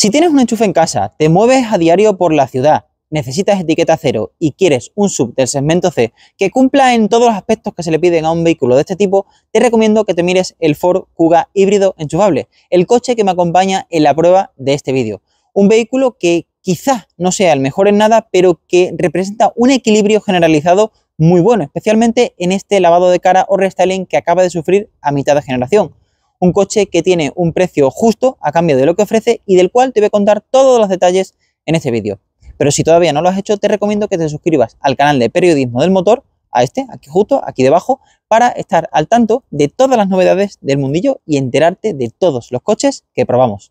Si tienes un enchufe en casa, te mueves a diario por la ciudad, necesitas etiqueta cero y quieres un SUV del segmento C que cumpla en todos los aspectos que se le piden a un vehículo de este tipo, te recomiendo que te mires el Ford Kuga híbrido enchufable, el coche que me acompaña en la prueba de este vídeo. Un vehículo que quizás no sea el mejor en nada, pero que representa un equilibrio generalizado muy bueno, especialmente en este lavado de cara o restyling que acaba de sufrir a mitad de generación. Un coche que tiene un precio justo a cambio de lo que ofrece y del cual te voy a contar todos los detalles en este vídeo. Pero si todavía no lo has hecho, te recomiendo que te suscribas al canal de Periodismo del Motor, a este, aquí justo, aquí debajo, para estar al tanto de todas las novedades del mundillo y enterarte de todos los coches que probamos.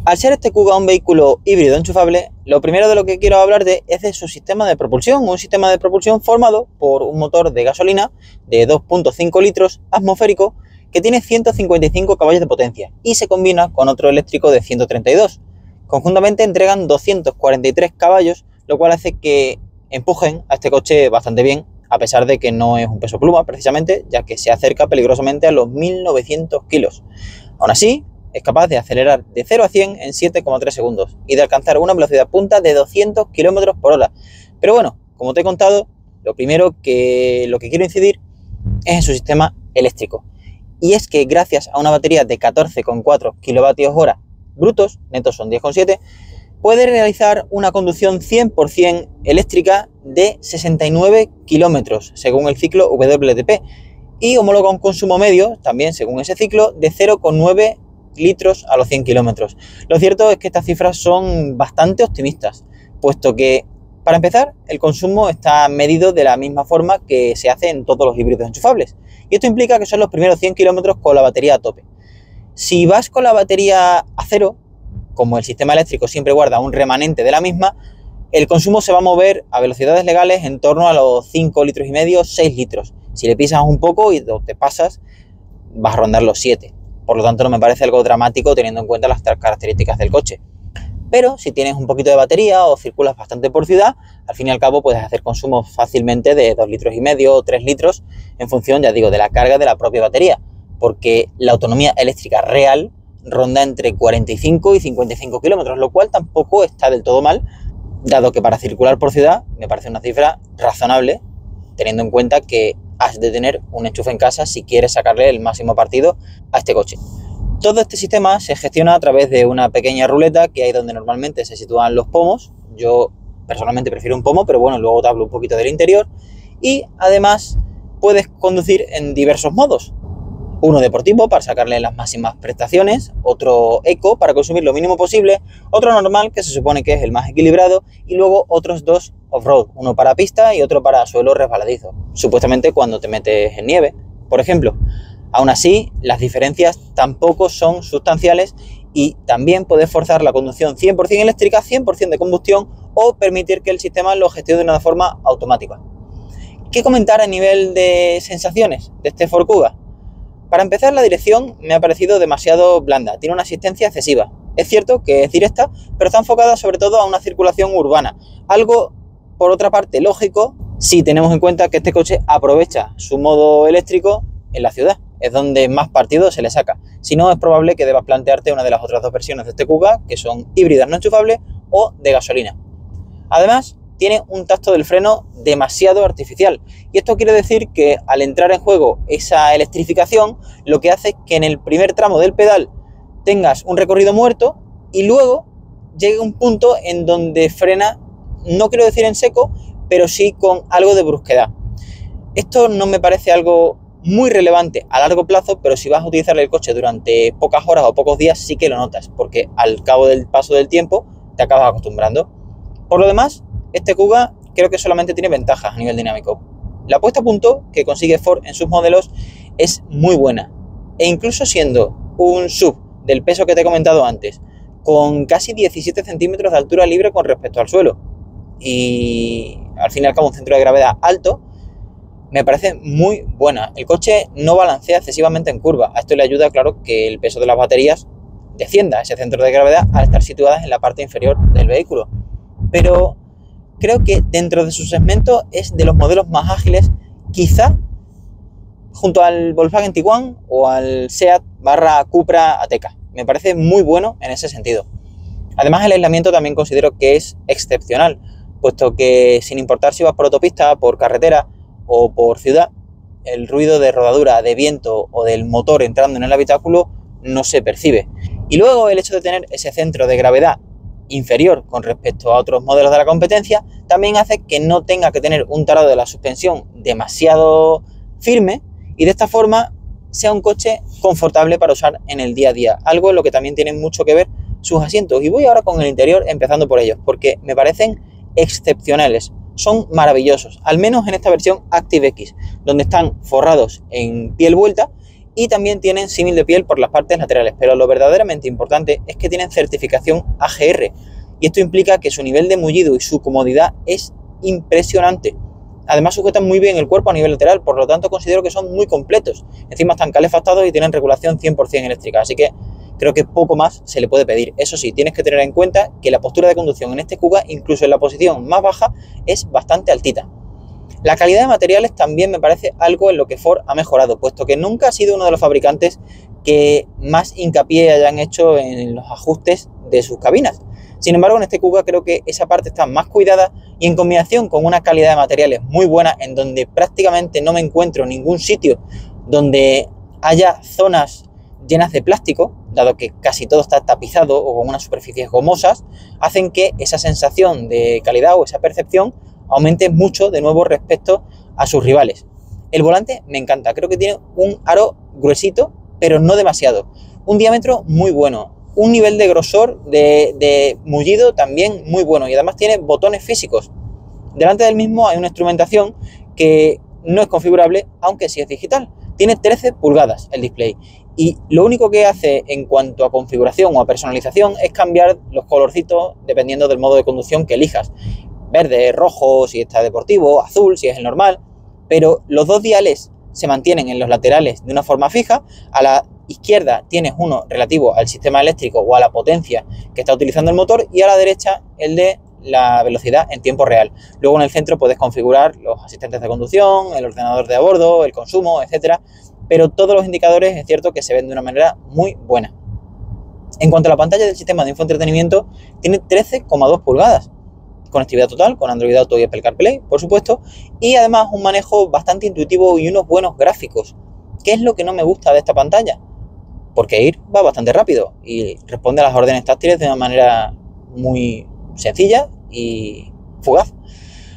Al ser este Kuga un vehículo híbrido enchufable, lo primero de lo que quiero hablarte es de su sistema de propulsión, un sistema de propulsión formado por un motor de gasolina de 2.5 litros atmosférico que tiene 155 caballos de potencia y se combina con otro eléctrico de 132. Conjuntamente entregan 243 caballos, lo cual hace que empujen a este coche bastante bien, a pesar de que no es un peso pluma precisamente, ya que se acerca peligrosamente a los 1900 kilos. Aún así, es capaz de acelerar de 0 a 100 en 7,3 segundos y de alcanzar una velocidad punta de 200 km por hora. Pero bueno, como te he contado, lo primero que quiero incidir es en su sistema eléctrico. Y es que gracias a una batería de 14,4 kWh brutos, netos son 10,7, puede realizar una conducción 100% eléctrica de 69 kilómetros, según el ciclo WLTP, y homologa un consumo medio, también según ese ciclo, de 0,9 litros a los 100 kilómetros. Lo cierto es que estas cifras son bastante optimistas, puesto que, para empezar, el consumo está medido de la misma forma que se hace en todos los híbridos enchufables, y esto implica que son los primeros 100 kilómetros con la batería a tope. Si vas con la batería a cero, como el sistema eléctrico siempre guarda un remanente de la misma, el consumo se va a mover a velocidades legales en torno a los 5 litros y medio, 6 litros. Si le pisas un poco y te pasas, vas a rondar los 7. Por lo tanto, no me parece algo dramático teniendo en cuenta las características del coche. Pero si tienes un poquito de batería o circulas bastante por ciudad, al fin y al cabo puedes hacer consumos fácilmente de 2 litros y medio o 3 litros en función, ya digo, de la carga de la propia batería, porque la autonomía eléctrica real ronda entre 45 y 55 kilómetros, lo cual tampoco está del todo mal, dado que para circular por ciudad me parece una cifra razonable, teniendo en cuenta que has de tener un enchufe en casa si quieres sacarle el máximo partido a este coche. Todo este sistema se gestiona a través de una pequeña ruleta que hay donde normalmente se sitúan los pomos. Yo personalmente prefiero un pomo, pero bueno, luego te hablo un poquito del interior. Y además puedes conducir en diversos modos. Uno deportivo para sacarle las máximas prestaciones, otro eco para consumir lo mínimo posible, otro normal que se supone que es el más equilibrado y luego otros dos off-road, uno para pista y otro para suelo resbaladizo, supuestamente cuando te metes en nieve, por ejemplo. Aún así, las diferencias tampoco son sustanciales y también puedes forzar la conducción 100% eléctrica, 100% de combustión o permitir que el sistema lo gestione de una forma automática. ¿Qué comentar a nivel de sensaciones de este Ford Kuga? Para empezar, la dirección me ha parecido demasiado blanda, tiene una asistencia excesiva. Es cierto que es directa, pero está enfocada sobre todo a una circulación urbana, algo por otra parte lógico si tenemos en cuenta que este coche aprovecha su modo eléctrico en la ciudad, es donde más partido se le saca. Si no, es probable que debas plantearte una de las otras dos versiones de este Kuga, que son híbridas no enchufables o de gasolina. Además, tiene un tacto del freno demasiado artificial y esto quiere decir que al entrar en juego esa electrificación, lo que hace es que en el primer tramo del pedal tengas un recorrido muerto y luego llegue un punto en donde frena, no quiero decir en seco, pero sí con algo de brusquedad. Esto no me parece algo muy relevante a largo plazo, pero si vas a utilizar el coche durante pocas horas o pocos días sí que lo notas, porque al cabo del paso del tiempo te acabas acostumbrando. Por lo demás, este Kuga creo que solamente tiene ventajas a nivel dinámico. La puesta a punto que consigue Ford en sus modelos es muy buena. E incluso siendo un SUV del peso que te he comentado antes, con casi 17 centímetros de altura libre con respecto al suelo, y al fin y al cabo un centro de gravedad alto, me parece muy buena. El coche no balancea excesivamente en curva. A esto le ayuda, claro, que el peso de las baterías descienda a ese centro de gravedad al estar situadas en la parte inferior del vehículo. Pero creo que dentro de su segmento es de los modelos más ágiles, quizá junto al Volkswagen Tiguan o al Seat / Cupra Ateca. Me parece muy bueno en ese sentido. Además, el aislamiento también considero que es excepcional, puesto que sin importar si vas por autopista, por carretera o por ciudad, el ruido de rodadura, de viento o del motor entrando en el habitáculo no se percibe. Y luego el hecho de tener ese centro de gravedad inferior con respecto a otros modelos de la competencia también hace que no tenga que tener un tarado de la suspensión demasiado firme y de esta forma sea un coche confortable para usar en el día a día, algo en lo que también tienen mucho que ver sus asientos. Y voy ahora con el interior, empezando por ellos, porque me parecen excepcionales, son maravillosos, al menos en esta versión ActiveX, donde están forrados en piel vuelta y también tienen símil de piel por las partes laterales, pero lo verdaderamente importante es que tienen certificación AGR y esto implica que su nivel de mullido y su comodidad es impresionante. Además sujetan muy bien el cuerpo a nivel lateral, por lo tanto considero que son muy completos. Encima están calefactados y tienen regulación 100% eléctrica, así que creo que poco más se le puede pedir. Eso sí, tienes que tener en cuenta que la postura de conducción en este Kuga, incluso en la posición más baja, es bastante altita. La calidad de materiales también me parece algo en lo que Ford ha mejorado, puesto que nunca ha sido uno de los fabricantes que más hincapié hayan hecho en los ajustes de sus cabinas. Sin embargo, en este Kuga creo que esa parte está más cuidada y en combinación con una calidad de materiales muy buena, en donde prácticamente no me encuentro ningún sitio donde haya zonas llenas de plástico, dado que casi todo está tapizado o con unas superficies gomosas, hacen que esa sensación de calidad o esa percepción aumente mucho de nuevo respecto a sus rivales. El volante me encanta, creo que tiene un aro gruesito, pero no demasiado, un diámetro muy bueno, un nivel de grosor de mullido también muy bueno y además tiene botones físicos. Delante del mismo hay una instrumentación que no es configurable, aunque sí es digital. Tiene 13 pulgadas el display y lo único que hace en cuanto a configuración o a personalización es cambiar los colorcitos dependiendo del modo de conducción que elijas. Verde, rojo si está deportivo, azul si es el normal, pero los dos diales se mantienen en los laterales de una forma fija. A la izquierda tienes uno relativo al sistema eléctrico o a la potencia que está utilizando el motor y a la derecha el de la velocidad en tiempo real. Luego en el centro puedes configurar los asistentes de conducción, el ordenador de a bordo, el consumo, etcétera, pero todos los indicadores es cierto que se ven de una manera muy buena. En cuanto a la pantalla del sistema de infoentretenimiento, tiene 13,2 pulgadas, conectividad total con Android Auto y Apple CarPlay, por supuesto, y además un manejo bastante intuitivo y unos buenos gráficos. ¿Qué es lo que no me gusta de esta pantalla? Porque ir va bastante rápido y responde a las órdenes táctiles de una manera muy sencilla y fugaz.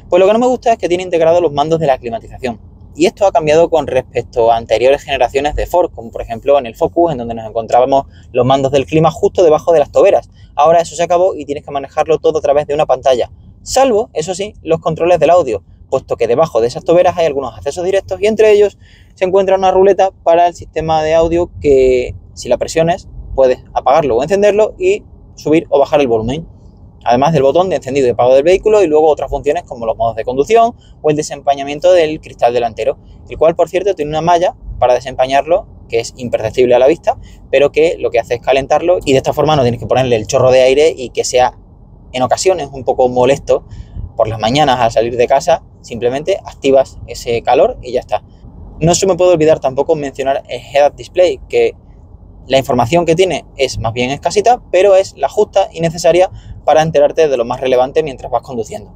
Pues lo que no me gusta es que tiene integrados los mandos de la climatización. Y esto ha cambiado con respecto a anteriores generaciones de Ford, como por ejemplo en el Focus, en donde nos encontrábamos los mandos del clima justo debajo de las toberas. Ahora eso se acabó y tienes que manejarlo todo a través de una pantalla. Salvo, eso sí, los controles del audio, puesto que debajo de esas toberas hay algunos accesos directos y entre ellos se encuentra una ruleta para el sistema de audio que, si la presiones, puedes apagarlo o encenderlo y subir o bajar el volumen. Además del botón de encendido y apago del vehículo y luego otras funciones como los modos de conducción o el desempañamiento del cristal delantero, el cual por cierto tiene una malla para desempañarlo que es imperceptible a la vista, pero que lo que hace es calentarlo y de esta forma no tienes que ponerle el chorro de aire y que sea en ocasiones un poco molesto por las mañanas al salir de casa. Simplemente activas ese calor y ya está. No se me puede olvidar tampoco mencionar el Head-Up Display, que la información que tiene es más bien escasita, pero es la justa y necesaria para enterarte de lo más relevante mientras vas conduciendo.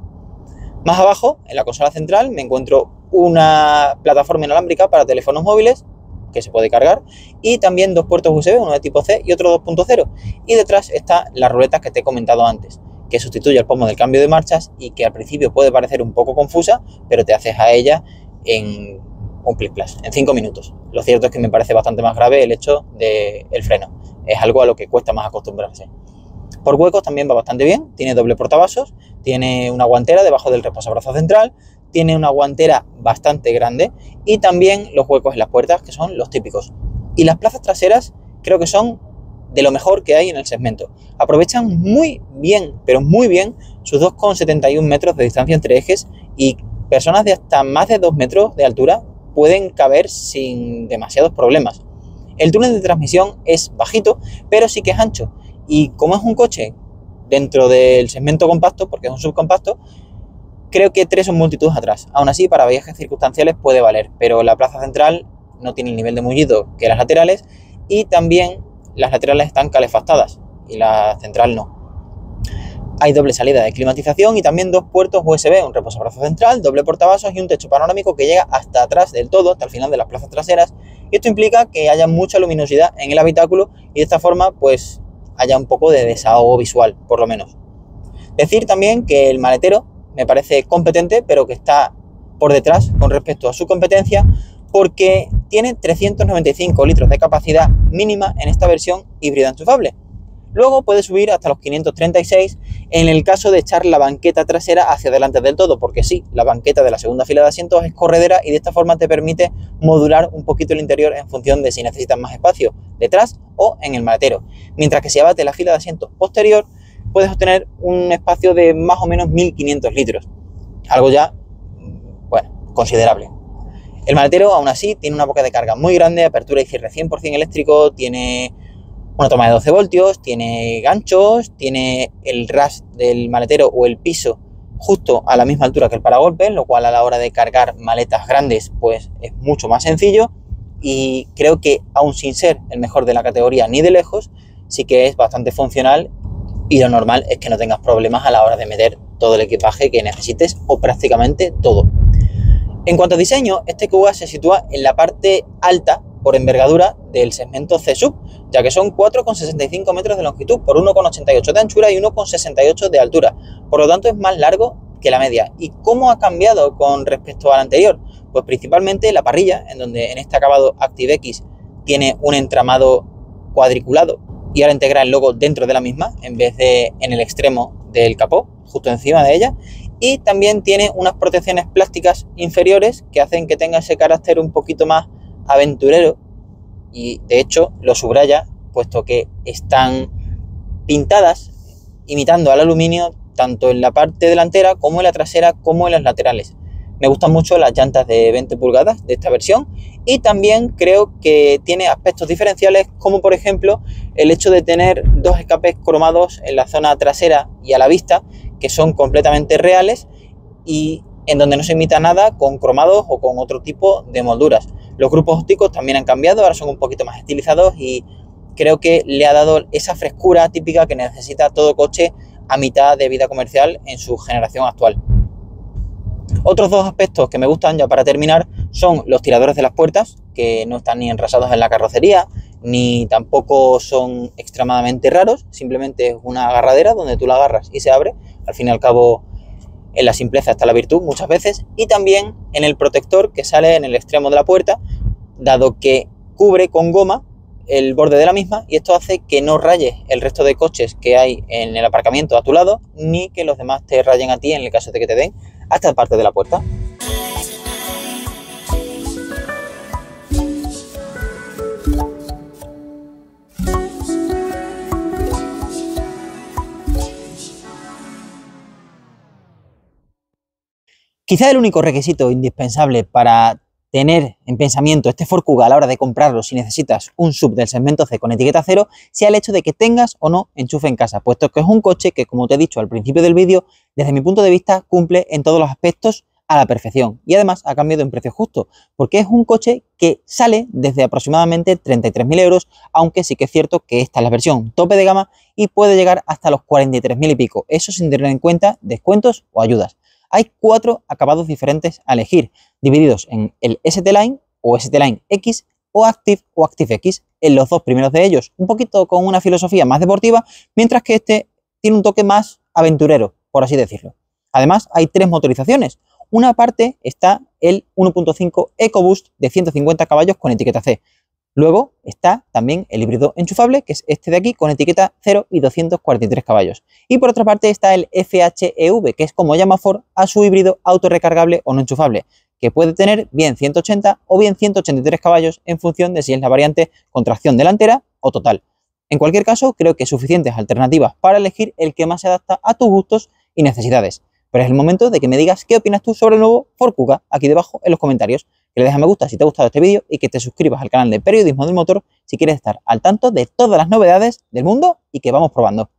Más abajo, en la consola central, me encuentro una plataforma inalámbrica para teléfonos móviles que se puede cargar y también dos puertos USB, uno de tipo C y otro 2.0. Y detrás está la ruleta que te he comentado antes, que sustituye el pomo del cambio de marchas y que al principio puede parecer un poco confusa, pero te haces a ella en un clic plus, en 5 minutos. Lo cierto es que me parece bastante más grave el hecho del freno. Es algo a lo que cuesta más acostumbrarse. Por huecos también va bastante bien, tiene doble portavasos, tiene una guantera debajo del reposabrazos central, tiene una guantera bastante grande y también los huecos en las puertas, que son los típicos. Y las plazas traseras creo que son de lo mejor que hay en el segmento. Aprovechan muy bien, pero muy bien, sus 2,71 metros de distancia entre ejes y personas de hasta más de 2 metros de altura pueden caber sin demasiados problemas. El túnel de transmisión es bajito, pero sí que es ancho. Y como es un coche dentro del segmento compacto, porque es un subcompacto, creo que 3 son multitud atrás. Aún así, para viajes circunstanciales puede valer, pero la plaza central no tiene el nivel de mullido que las laterales, y también las laterales están calefactadas y la central no. Hay doble salida de climatización y también 2 puertos USB, un reposabrazos central, doble portavasos y un techo panorámico que llega hasta atrás del todo, hasta el final de las plazas traseras. Y esto implica que haya mucha luminosidad en el habitáculo y de esta forma pues haya un poco de desahogo visual, por lo menos. Decir también que el maletero me parece competente, pero que está por detrás con respecto a su competencia, porque tiene 395 litros de capacidad mínima en esta versión híbrida enchufable. Luego puede subir hasta los 536 en el caso de echar la banqueta trasera hacia adelante del todo, porque sí, la banqueta de la segunda fila de asientos es corredera y de esta forma te permite modular un poquito el interior en función de si necesitas más espacio detrás o en el maletero. Mientras que si abates la fila de asientos posterior, puedes obtener un espacio de más o menos 1500 litros. Algo ya, bueno, considerable. El maletero, aún así, tiene una boca de carga muy grande, apertura y cierre 100% eléctrico, tiene una toma de 12 voltios, tiene ganchos, tiene el ras del maletero o el piso justo a la misma altura que el paragolpes, lo cual a la hora de cargar maletas grandes pues es mucho más sencillo, y creo que aún sin ser el mejor de la categoría ni de lejos, sí que es bastante funcional, y lo normal es que no tengas problemas a la hora de meter todo el equipaje que necesites o prácticamente todo. En cuanto a diseño, este Kuga se sitúa en la parte alta por envergadura del segmento C-Sub, ya que son 4,65 metros de longitud por 1,88 de anchura y 1,68 de altura. Por lo tanto, es más largo que la media. ¿Y cómo ha cambiado con respecto al anterior? Pues principalmente la parrilla, en donde en este acabado ActiveX tiene un entramado cuadriculado y ahora integra el logo dentro de la misma en vez de en el extremo del capó, justo encima de ella. Y también tiene unas protecciones plásticas inferiores que hacen que tenga ese carácter un poquito más aventurero, y de hecho lo subraya puesto que están pintadas imitando al aluminio tanto en la parte delantera como en la trasera como en los laterales. Me gustan mucho las llantas de 20 pulgadas de esta versión, y también creo que tiene aspectos diferenciales, como por ejemplo el hecho de tener 2 escapes cromados en la zona trasera y a la vista, que son completamente reales y en donde no se imita nada con cromados o con otro tipo de molduras. Los grupos ópticos también han cambiado, ahora son un poquito más estilizados y creo que le ha dado esa frescura típica que necesita todo coche a mitad de vida comercial en su generación actual. Otros 2 aspectos que me gustan, ya para terminar, son los tiradores de las puertas, que no están ni enrasados en la carrocería, ni tampoco son extremadamente raros, simplemente es una agarradera donde tú la agarras y se abre. Al fin y al cabo, en la simpleza está la virtud muchas veces, y también en el protector que sale en el extremo de la puerta, dado que cubre con goma el borde de la misma, y esto hace que no rayes el resto de coches que hay en el aparcamiento a tu lado, ni que los demás te rayen a ti en el caso de que te den hasta parte de la puerta. Quizá el único requisito indispensable para tener en pensamiento este Ford Kuga a la hora de comprarlo, si necesitas un SUV del segmento C con etiqueta 0, sea el hecho de que tengas o no enchufe en casa, puesto que es un coche que, como te he dicho al principio del vídeo, desde mi punto de vista cumple en todos los aspectos a la perfección, y además ha cambiado en precio justo, porque es un coche que sale desde aproximadamente 33.000 euros, aunque sí que es cierto que esta es la versión tope de gama y puede llegar hasta los 43.000 y pico, eso sin tener en cuenta descuentos o ayudas. Hay 4 acabados diferentes a elegir, divididos en el ST-Line o ST-Line X o ActiveX. En los 2 primeros de ellos, un poquito con una filosofía más deportiva, mientras que este tiene un toque más aventurero, por así decirlo. Además, hay 3 motorizaciones. Una parte está el 1.5 EcoBoost de 150 caballos con etiqueta C. Luego está también el híbrido enchufable, que es este de aquí, con etiqueta 0 y 243 caballos. Y por otra parte está el FHEV, que es como llama Ford a su híbrido autorrecargable o no enchufable, que puede tener bien 180 o bien 183 caballos en función de si es la variante con tracción delantera o total. En cualquier caso, creo que suficientes alternativas para elegir el que más se adapta a tus gustos y necesidades. Pero es el momento de que me digas qué opinas tú sobre el nuevo Ford Kuga aquí debajo en los comentarios. Que le dejes me gusta si te ha gustado este vídeo y que te suscribas al canal de Periodismo del Motor si quieres estar al tanto de todas las novedades del mundo y que vamos probando.